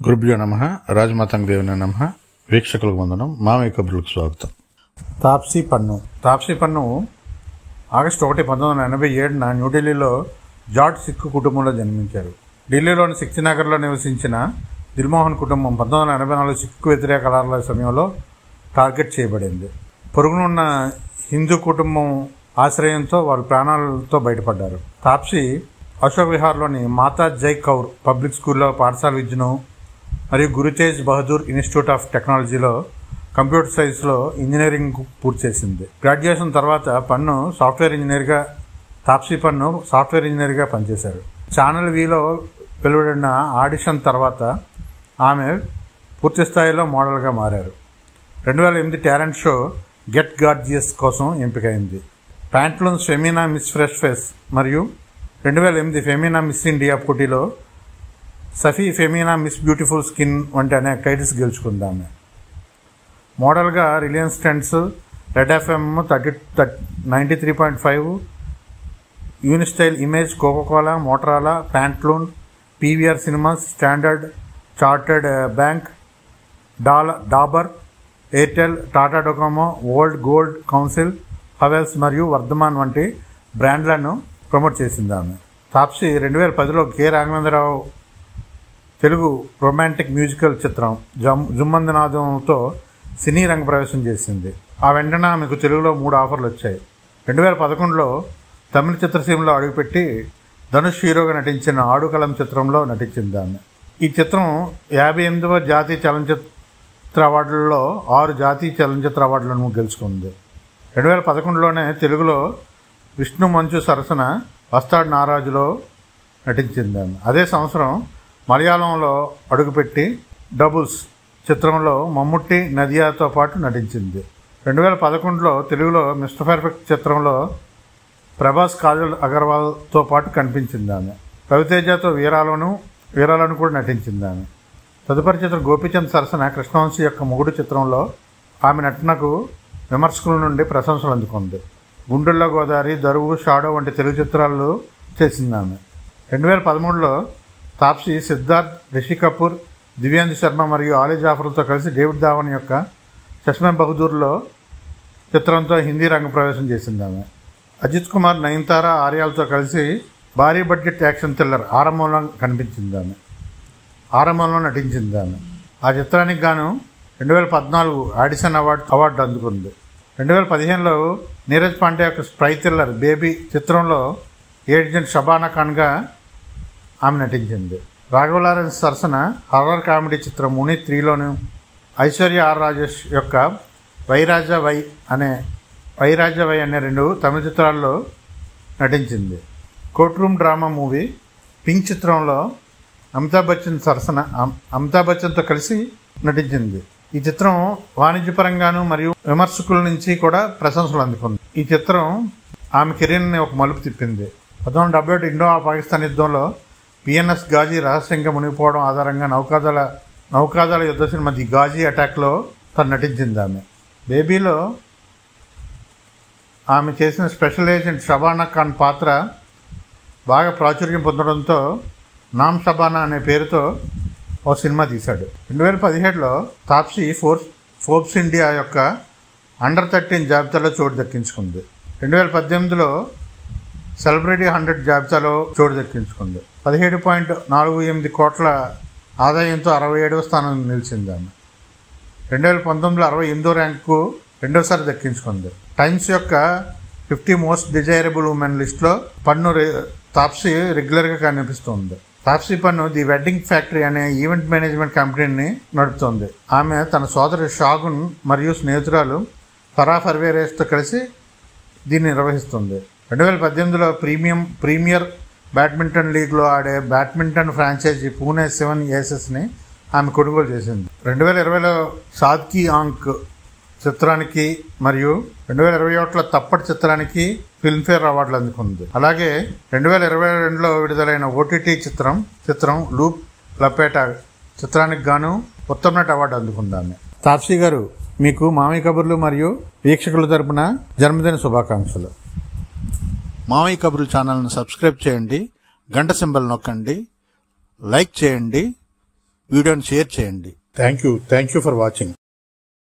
గురుభ్యో నమః. రాజమాతంగ దేవుని నమః. వీక్షకులకు వందనం. మామయ్య కబుర్లకు స్వాగతం. తాప్సీ పన్ను ఆగస్టు 1, 1987 న్యూఢిల్లీలో జాట్ సిక్ కుటుంబంలో జన్మించారు. ఢిల్లీలోని శక్తినగర్లో నివసించిన దిల్మోహన్ కుటుంబం 1984 సిక్కు వ్యతిరేక కలారాల సమయంలో టార్గెట్ చేయబడింది. పొరుగునున్న హిందూ కుటుంబం ఆశ్రయంతో వారు ప్రాణాలతో బయటపడ్డారు. తాప్సీ అశోక్ విహార్లోని మాతా జై కౌర్ పబ్లిక్ స్కూల్లో పాఠశాల విద్యను మరియు గురుతేజ్ బహదూర్ ఇన్స్టిట్యూట్ ఆఫ్ టెక్నాలజీలో కంప్యూటర్ సైన్స్లో ఇంజనీరింగ్ పూర్తి చేసింది. గ్రాడ్యుయేషన్ తర్వాత తాప్సీ పన్ను సాఫ్ట్వేర్ ఇంజనీర్గా పనిచేశారు. ఛానల్ వీలో వెలువడిన ఆడిషన్ తర్వాత ఆమె పూర్తి స్థాయిలో మోడల్గా మారారు. 2008 టాలెంట్ షో గెట్ గార్జియస్ కోసం ఎంపికైంది. Pantaloons Femina Miss Fresh Face మరియు 2008 ఫెమినా మిస్ ఇండియా పోటీలో సఫీ ఫెమినా మిస్ బ్యూటిఫుల్ స్కిన్ వంటి అనేక టైటిల్స్ గెలుచుకుందామె. మోడల్గా Reliance Trends, Red FM 93.5, Unistyle Image, Coca Cola, Motorola, Pantaloon, PVR cinemas, Standard Chartered Bank, Dabur, Airtel, Tata Docomo, World Gold Council, Havells మరియు వర్ధమాన్ వంటి బ్రాండ్లను ప్రమోట్ చేసింది ఆమె. తాప్సీ 2010లో K. Raghavendra Rao Telugu romantic musical చిత్రం జుమ్మందినాదంతో సినీ రంగ ప్రవేశం చేసింది. ఆ వెంటనే ఆమెకు తెలుగులో 3 ఆఫర్లు వచ్చాయి. 2011లో తమిళ చిత్రసీమలో అడుగుపెట్టి ధనుష్ హీరోగా నటించిన ఆడుకలం చిత్రంలో నటించింది ఆమె. ఈ చిత్రం 58వ జాతీయ చలనచిత్ర అవార్డులలో 6 జాతీయ చలనచిత్ర అవార్డులను గెలుచుకుంది. 2011లోనే తెలుగులో విష్ణు మంచు సరసన వస్తాడు నారాజులో నటించింది ఆమె. అదే సంవత్సరం మలయాళంలో అడుగుపెట్టి డబుల్స్ చిత్రంలో మమ్ముట్టి, నదియాతో పాటు నటించింది. 2011లో తెలుగులో మిస్టర్ పర్ఫెక్ట్ చిత్రంలో ప్రభాస్, కాజల్ అగర్వాల్తో పాటు కనిపించింది ఆమె. రవితేజతో వీరాలను కూడా నటించింది ఆమె. తదుపరి చిత్రం గోపీచంద్ సరసన కృష్ణవంశీ యొక్క మొగుడు చిత్రంలో ఆమె నటనకు విమర్శకుల నుండి ప్రశంసలు అందుకుంది. గుండెల్లో గోదావరి, దరువు, షాడో వంటి తెలుగు చిత్రాలు చేసింది ఆమె. 2013లో తాప్సీ సిద్ధార్థ్, రిషి కపూర్, దివ్యాంశు శర్మ మరియు ఆలీ జాఫర్లతో కలిసి డేవిడ్ ధావన్ యొక్క చష్మే బహదూర్లో చిత్రంతో హిందీ రంగ ప్రవేశం చేసింది ఆమె. అజిత్ కుమార్, నయనతార, ఆర్యాలతో కలిసి భారీ బడ్జెట్ యాక్షన్ థ్రిల్లర్ ఆరంభంలో నటించింది ఆమె. ఆ చిత్రానికి గాను 2014 ఆడిషన్ అవార్డు అందుకుంది. 2015లో నీరజ్ పాండే యొక్క స్పై థ్రిల్లర్ బేబీ చిత్రంలో ఏజెంట్ షబానా ఖాన్గా ఆమె నటించింది. రాఘవ లారెన్స్ సరసన హర్రర్ కామెడీ చిత్రం ముని 3లోను ఐశ్వర్య ఆర్ రాజేష్ యొక్క వైరాజ వై అనే 2 తమిళ చిత్రాల్లో నటించింది. Court room drama movie pink చిత్రంలో అమితాబ్ బచ్చన్తో కలిసి నటించింది. ఈ చిత్రం వాణిజ్యపరంగాను మరియు విమర్శకుల నుంచి కూడా ప్రశంసలు అందుకుంది. ఈ చిత్రం ఆమె కెరీర్ని ఒక మలుపు తిప్పింది. 1971 ఇండో-పాకిస్తాన్ యుద్ధంలో PNS గాజీ రహస్యంగా మునిగిపోవడం ఆధారంగా నౌకాదళ యుద్ధ సినిమా ది గాజీ అటాక్లో తను నటించింది ఆమె. బేబీలో ఆమె చేసిన స్పెషల్ ఏజెంట్ షబానా ఖాన్ పాత్ర బాగా ప్రాచుర్యం పొందడంతో నామ్ షబానా అనే పేరుతో ఓ సినిమా తీశాడు. 2017లో తాప్సీ ఫోర్బ్స్ ఇండియా యొక్క అండర్ 13 జాబితాలో చోటు దక్కించుకుంది. 2018లో సెలబ్రిటీ 100 జాబితాలో చోటు దక్కించుకుంది. 17.48 కోట్ల ఆదాయంతో 67వ స్థానం నిలిచింది ఆమె. 2019లో 68వ ర్యాంకు రెండోసారి దక్కించుకుంది. టైమ్స్ యొక్క 50 మోస్ట్ డిజైరబుల్ ఉమెన్ లిస్ట్లో తాప్సీ రెగ్యులర్గా కనిపిస్తుంది. తాప్సీ పన్ను ది వెడ్డింగ్ ఫ్యాక్టరీ అనే ఈవెంట్ మేనేజ్మెంట్ కంపెనీని నడుపుతోంది. ఆమె తన సోదరు షాగున్ మరియు స్నేహితురాలు ఫరా పర్వేరేస్తో కలిసి దీన్ని నిర్వహిస్తుంది. 2018లో ప్రీమియర్ బ్యాడ్మింటన్ లీగ్లో ఆడే బ్యాడ్మింటన్ ఫ్రాంచైజీ పూణే 7 ఏసెస్ని ఆమె కొనుగోలు చేసింది. 2020లో సాద్కీ ఆంక్ చిత్రానికి మరియు 2021లో తప్పటి చిత్రానికి ఫిల్మ్ఫేర్ అవార్డులు అందుకుంది. అలాగే 2022లో విడుదలైన OTT చిత్రం లూప్ లపేటా చిత్రానికి గాను ఉత్తమ నటి అవార్డు అందుకుంది ఆమె. తాప్సీ గారు, మీకు మామయ్య కబుర్లు మరియు వీక్షకుల తరపున జన్మదిన శుభాకాంక్షలు. మామయ్య కబుర్లు ఛానల్ను సబ్స్క్రైబ్ చేయండి, గంట సింబల్ నొక్కండి, లైక్ చేయండి, వీడియోని షేర్ చేయండి. Thank you for watching.